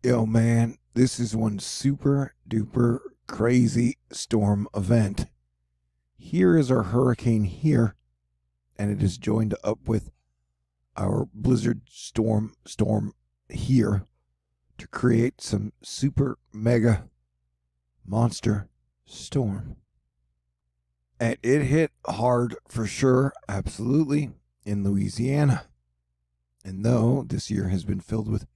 Yo, man, this is one super duper crazy storm event. Here is our hurricane here, and it is joined up with our blizzard storm here to create some super mega monster storm. And it hit hard for sure, absolutely, in Louisiana. And though this year has been filled with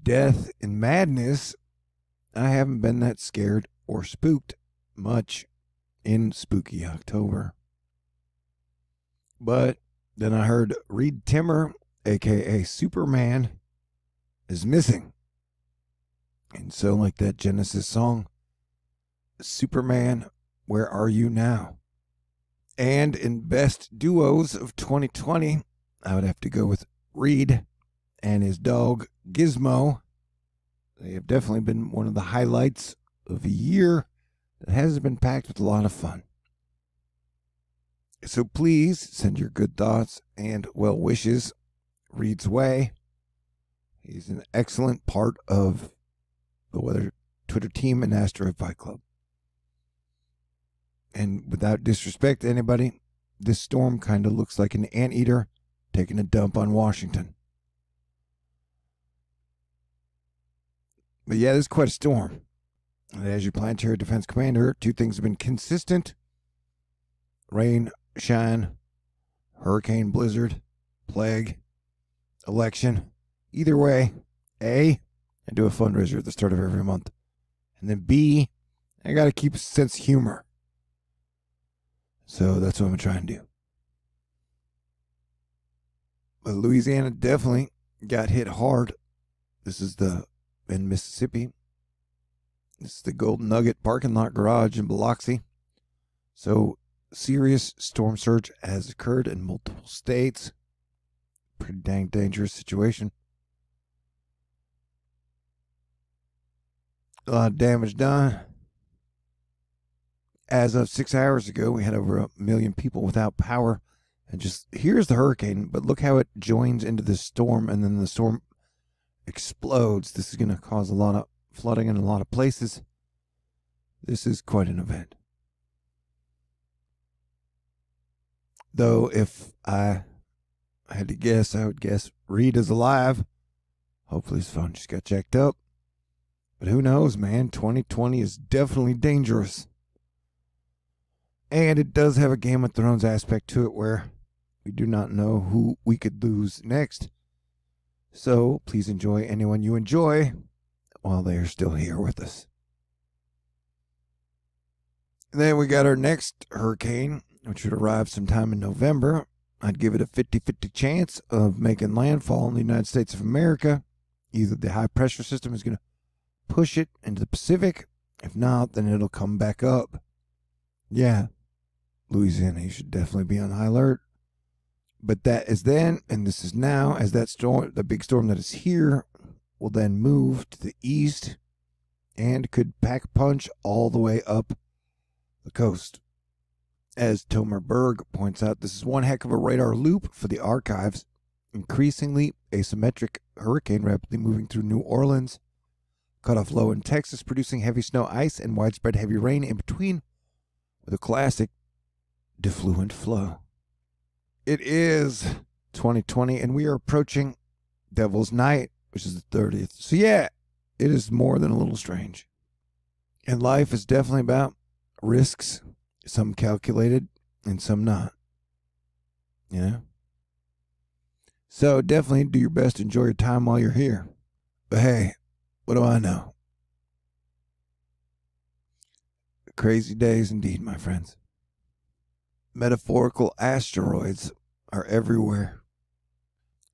death and madness, I haven't been that scared or spooked much in spooky October. But then I heard Reed Timmer, aka Superman, is missing. And so, like that Genesis song, Superman, where are you now? And in best duos of 2020, I would have to go with Reed and his dog Gizmo. They have definitely been one of the highlights of a year that has been packed with a lot of fun. So please send your good thoughts and well wishes Reed's way. He's an excellent part of the Weather Twitter team and Asteroid Fight Club. And without disrespect to anybody, this storm kind of looks like an anteater taking a dump on Washington. But yeah, this is quite a storm. And as your planetary defense commander, two things have been consistent: rain, shine, hurricane, blizzard, plague, election. Either way, A, I do a fundraiser at the start of every month. And then B, I got to keep a sense of humor. So that's what I'm trying to do. But Louisiana definitely got hit hard. This is in Mississippi. This is the Golden Nugget parking lot garage in Biloxi. So serious storm surge has occurred in multiple states. Pretty dang dangerous situation. A lot of damage done. As of 6 hours ago, we had over 1 million people without power. And just, here's the hurricane, but look how it joins into the storm, and then the storm explodes. This is going to cause a lot of flooding in a lot of places. This is quite an event. Though, if I had to guess, I would guess Reed is alive. Hopefully his phone just got checked up. But who knows, man? 2020 is definitely dangerous. And it does have a Game of Thrones aspect to it where we do not know who we could lose next. So please enjoy anyone you enjoy while they are still here with us. And then we got our next hurricane, which would arrive sometime in November. I'd give it a 50-50 chance of making landfall in the United States of America. Either the high pressure system is going to push it into the Pacific. If not, then it'll come back up. Yeah. Louisiana, you should definitely be on high alert. But that is then, and this is now, as that storm, the big storm that is here, will then move to the east and could pack punch all the way up the coast. As Tomer Berg points out, this is one heck of a radar loop for the archives. Increasingly asymmetric hurricane rapidly moving through New Orleans, cut off low in Texas, producing heavy snow, ice, and widespread heavy rain in between, with a classic defluent flow. It is 2020, and we are approaching Devil's Night, which is the 30th. So yeah, it is more than a little strange. And life is definitely about risks, some calculated and some not. You know? So definitely do your best to enjoy your time while you're here. But hey, what do I know? Crazy days indeed, my friends. Metaphorical asteroids are everywhere.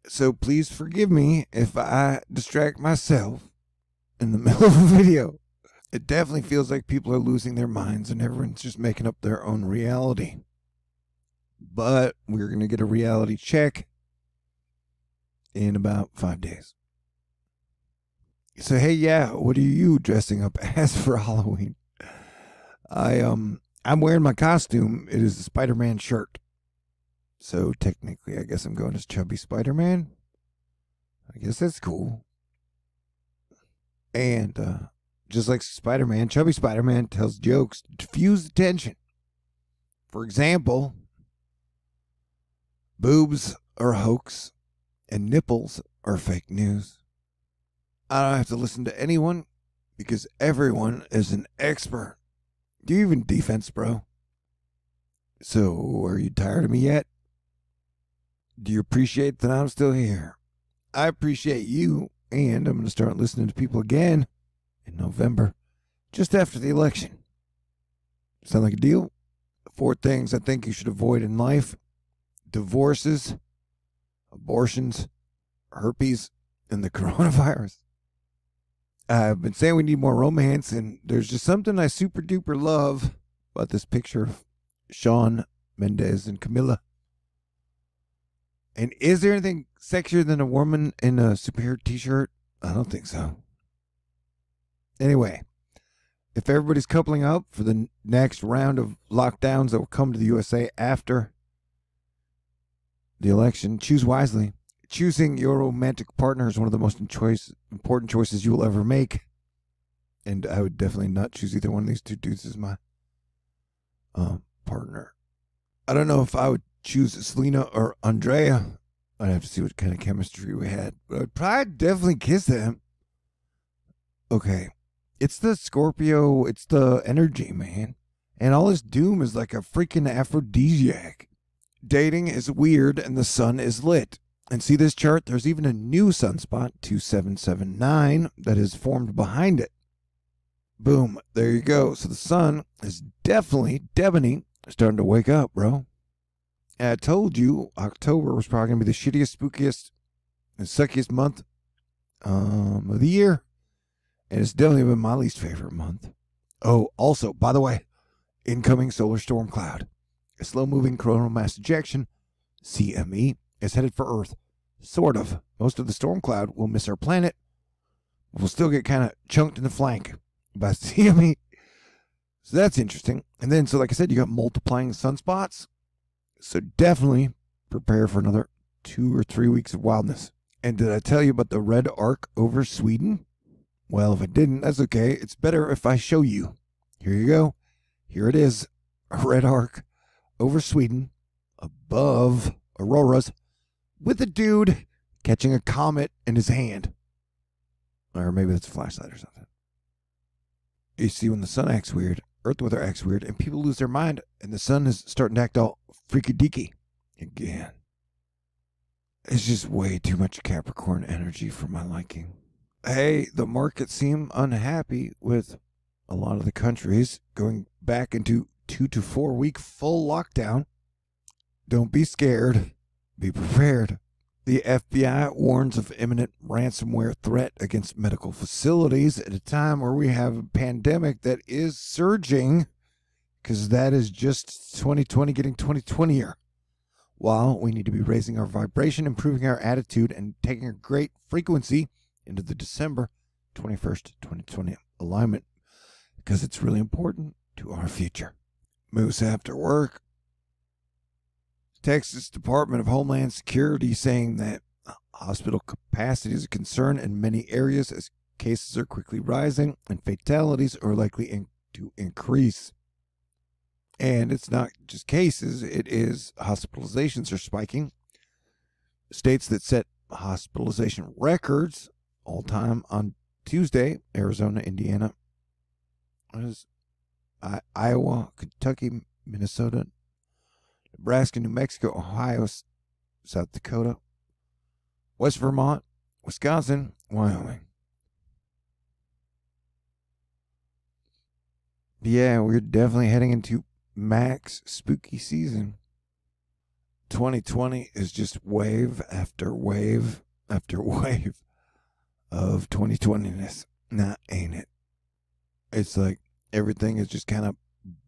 So please forgive me if I distract myself in the middle of a video. It definitely feels like people are losing their minds and everyone's just making up their own reality. But we're going to get a reality check in about 5 days. So hey, yeah, what are you dressing up as for Halloween? I'm wearing my costume. It is a Spider-Man shirt. So technically, I guess I'm going as Chubby Spider-Man. I guess that's cool. And just like Spider-Man, chubby Spider-Man tells jokes to diffuse the tension. For example, boobs are hoax and nipples are fake news. I don't have to listen to anyone because everyone is an expert. Do you even defense, bro? So, are you tired of me yet? Do you appreciate that I'm still here? I appreciate you, and I'm going to start listening to people again in November, just after the election. Sound like a deal? 4 things I think you should avoid in life: divorces, abortions, herpes, and the coronavirus. I've been saying we need more romance, and there's just something I super duper love about this picture of Shawn Mendes and Camilla. And is there anything sexier than a woman in a superhero t-shirt? I don't think so. Anyway, if everybody's coupling up for the next round of lockdowns that will come to the USA after the election, choose wisely. Choosing your romantic partner is one of the most important choices you will ever make. And I would definitely not choose either one of these 2 dudes as my partner. I don't know if I would choose Selena or Andrea. I'd have to see what kind of chemistry we had. But I'd probably definitely kiss them. Okay. It's the Scorpio. It's the energy, man. And all this doom is like a freaking aphrodisiac. Dating is weird and the sun is lit. And see this chart? There's even a new sunspot, 2779, that is formed behind it. Boom. There you go. So the sun is definitely starting to wake up, bro. And I told you October was probably going to be the shittiest, spookiest, and suckiest month of the year. And it's definitely been my least favorite month. Oh, also, by the way, incoming solar storm cloud. A slow-moving coronal mass ejection, CME, is headed for Earth. Sort of. Most of the storm cloud will miss our planet. We'll still get kind of chunked in the flank by CME. So that's interesting. And then, so like I said, you got multiplying sunspots. So definitely prepare for another 2 or 3 weeks of wildness. And did I tell you about the red arc over Sweden? Well, if I didn't, that's okay. It's better if I show you. Here you go. Here it is. A red arc over Sweden above auroras with a dude catching a comet in his hand. Or maybe that's a flashlight or something. You see, when the sun acts weird, Earth weather acts weird, and people lose their mind, and the sun is starting to act all freaky-deaky again. It's just way too much Capricorn energy for my liking. Hey, the markets seem unhappy with a lot of the countries going back into 2 to 4 week full lockdown. Don't be scared. Be prepared. The FBI warns of imminent ransomware threat against medical facilities at a time where we have a pandemic that is surging, because that is just 2020 getting 2020-er. While we need to be raising our vibration, improving our attitude, and taking a great frequency into the December 21st, 2020 alignment, because it's really important to our future. Moose after work. Texas Department of Homeland Security saying that hospital capacity is a concern in many areas as cases are quickly rising and fatalities are likely to increase. And it's not just cases, it is hospitalizations are spiking. States that set hospitalization records all time on Tuesday: Arizona, Indiana, Iowa, Kentucky, Minnesota, Nebraska, New Mexico, Ohio, South Dakota, West Vermont, Wisconsin, Wyoming. Yeah, we're definitely heading into max spooky season. 2020 is just wave after wave after wave of 2020-ness. Nah, ain't it? It's like everything is just kind of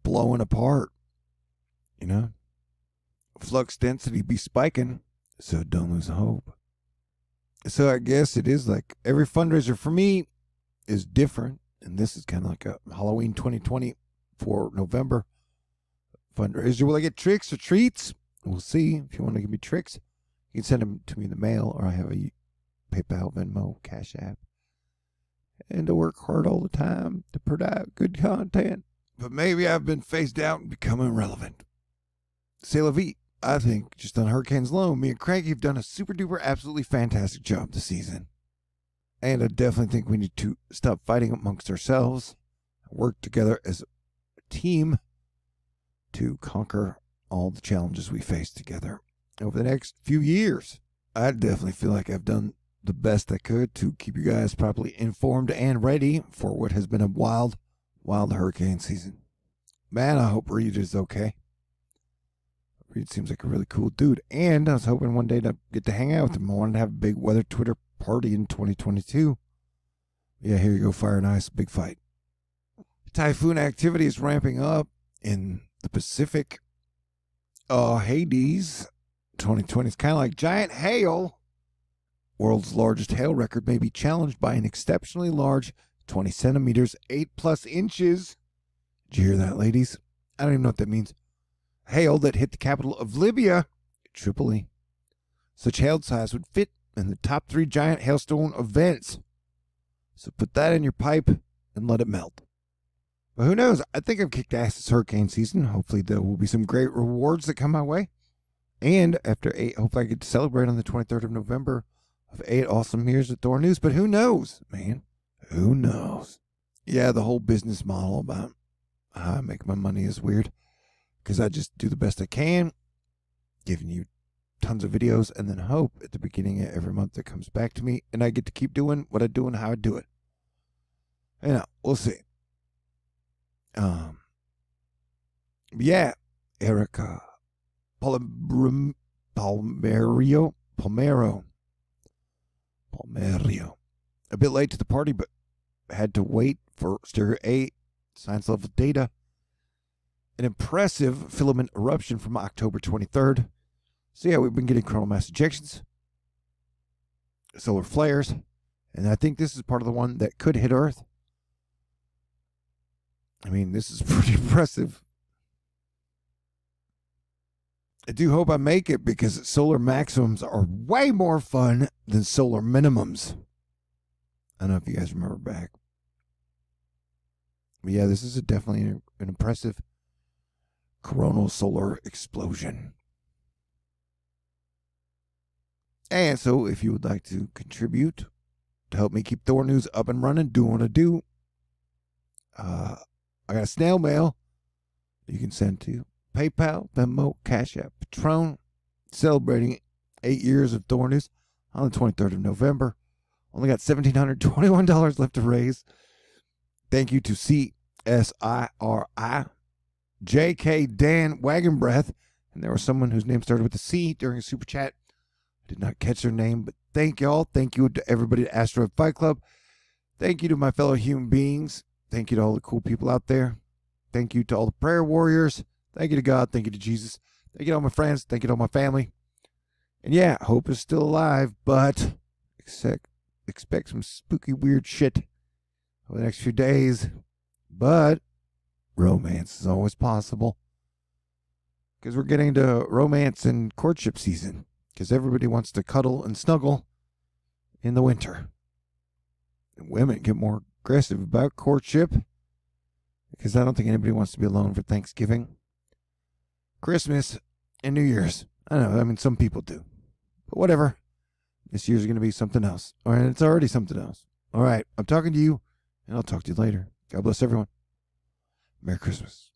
blowing apart, you know? Flux density be spiking, so don't lose hope. So I guess it is like every fundraiser for me is different, and this is kind of like a Halloween 2020 for November fundraiser. Will I get tricks or treats? We'll see. If you want to give me tricks, you can send them to me in the mail, or I have a PayPal, Venmo, CashApp. and to work hard all the time to put out good content. But maybe I've been phased out and become irrelevant. C'est la vie. I think just on hurricanes alone, me and Cranky have done a super duper absolutely fantastic job this season. And I definitely think we need to stop fighting amongst ourselves and work together as a team to conquer all the challenges we face together over the next few years. I definitely feel like I've done the best I could to keep you guys properly informed and ready for what has been a wild, wild hurricane season. Man, I hope Reed is okay. Reed seems like a really cool dude, and I was hoping one day to get to hang out with him. I wanted to have a big weather Twitter party in 2022. Yeah, here you go, fire and ice, big fight. Typhoon activity is ramping up in the Pacific. Hades 2020 is kind of like giant hail. World's largest hail record may be challenged by an exceptionally large 20 centimeters, 8+ inches. Did you hear that, ladies? I don't even know what that means. Hail that hit the capital of Libya, Tripoli. Such hail size would fit in the top 3 giant hailstone events. So put that in your pipe and let it melt. But who knows? I think I've kicked ass this hurricane season. Hopefully there will be some great rewards that come my way. And after 8, hopefully I get to celebrate on the 23rd of November of 8 awesome years at THORnews. But who knows, man? Who knows? Yeah, the whole business model about how I make my money is weird. Because I just do the best I can, giving you tons of videos, and then hope at the beginning of every month it comes back to me, and I get to keep doing what I do and how I do it. You know, we'll see. Yeah, Erica Palmerio. A bit late to the party, but had to wait for Stereo 8, science level data. An impressive filament eruption from October 23rd. So yeah, we've been getting coronal mass ejections, solar flares, and I think this is part of the one that could hit Earth. I mean, this is pretty impressive. I do hope I make it because solar maximums are way more fun than solar minimums. I don't know if you guys remember back. But yeah, this is definitely an impressive coronal solar explosion. And so if you would like to contribute to help me keep THORnews up and running, doing what I do, I got a snail mail you can send to PayPal, Venmo, CashApp, Patron, celebrating 8 years of THORnews on the 23rd of November. Only got $1,721 left to raise. Thank you to CSIRI, JK Dan Wagon Breath, and there was someone whose name started with a C during a super chat. I did not catch their name, but thank y'all. Thank you to everybody at Asteroid Fight Club. Thank you to my fellow human beings. Thank you to all the cool people out there. Thank you to all the prayer warriors. Thank you to God. Thank you to Jesus. Thank you to all my friends. Thank you to all my family. And yeah, hope is still alive, but expect some spooky, weird shit over the next few days. But romance is always possible. Because we're getting to romance and courtship season. Because everybody wants to cuddle and snuggle in the winter. And women get more aggressive about courtship. Because I don't think anybody wants to be alone for Thanksgiving, Christmas, and New Year's. I know, I mean, some people do. But whatever. This year's going to be something else. All right, it's already something else. All right, I'm talking to you, and I'll talk to you later. God bless everyone. Merry Christmas.